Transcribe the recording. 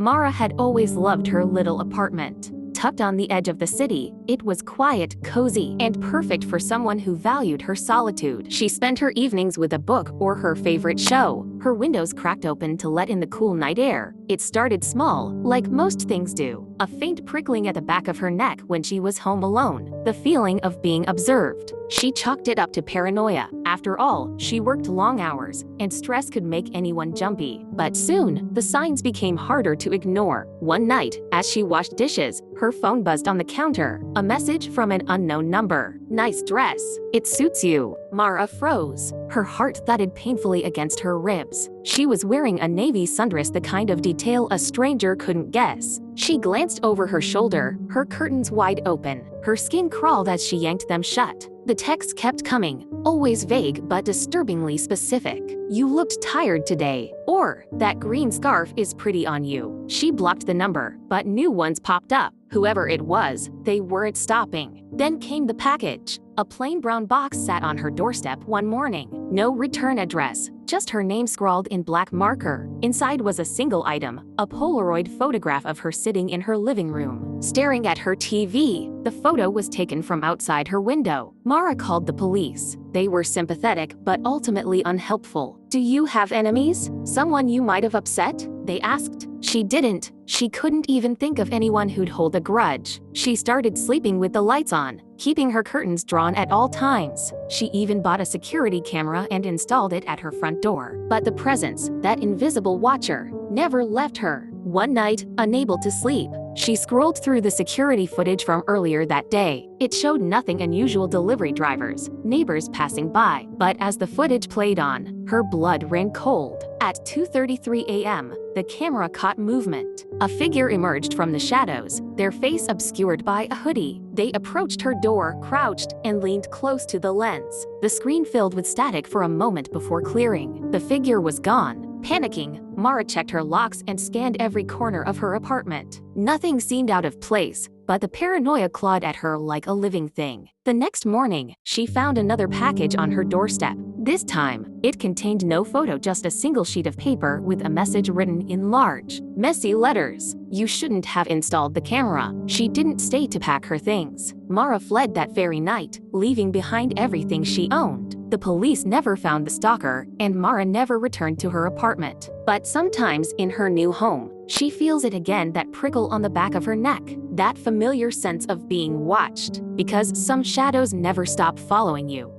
Mara had always loved her little apartment. Tucked on the edge of the city, it was quiet, cozy, and perfect for someone who valued her solitude. She spent her evenings with a book or her favorite show, her windows cracked open to let in the cool night air. It started small, like most things do. A faint prickling at the back of her neck when she was home alone. The feeling of being observed. She chalked it up to paranoia. After all, she worked long hours, and stress could make anyone jumpy. But soon, the signs became harder to ignore. One night, as she washed dishes, her phone buzzed on the counter. A message from an unknown number. "Nice dress. It suits you." Mara froze. Her heart thudded painfully against her ribs. She was wearing a navy sundress, the kind of detail a stranger couldn't guess. She glanced over her shoulder, her curtains wide open. Her skin crawled as she yanked them shut. The text kept coming, always vague but disturbingly specific. "You looked tired today," or "That green scarf is pretty on you." She blocked the number, but new ones popped up. Whoever it was, they weren't stopping. Then came the package. A plain brown box sat on her doorstep one morning. No return address, just her name scrawled in black marker. Inside was a single item, a Polaroid photograph of her sitting in her living room, staring at her TV. The photo was taken from outside her window. Mara called the police. They were sympathetic but ultimately unhelpful. "Do you have enemies? Someone you might have upset?" they asked. She didn't. She couldn't even think of anyone who'd hold a grudge. She started sleeping with the lights on, keeping her curtains drawn at all times. She even bought a security camera and installed it at her front door. But the presence, that invisible watcher, never left her. One night, unable to sleep, she scrolled through the security footage from earlier that day. It showed nothing unusual: delivery drivers, neighbors passing by. But as the footage played on, her blood ran cold. At 2:33 a.m., the camera caught movement. A figure emerged from the shadows, their face obscured by a hoodie. They approached her door, crouched, and leaned close to the lens. The screen filled with static for a moment before clearing. The figure was gone. Panicking, Mara checked her locks and scanned every corner of her apartment. Nothing seemed out of place, but the paranoia clawed at her like a living thing. The next morning, she found another package on her doorstep. This time, it contained no photo, just a single sheet of paper with a message written in large, messy letters. "You shouldn't have installed the camera." She didn't stay to pack her things. Mara fled that very night, leaving behind everything she owned. The police never found the stalker, and Mara never returned to her apartment. But sometimes in her new home, she feels it again, that prickle on the back of her neck, that familiar sense of being watched. Because some shadows never stop following you.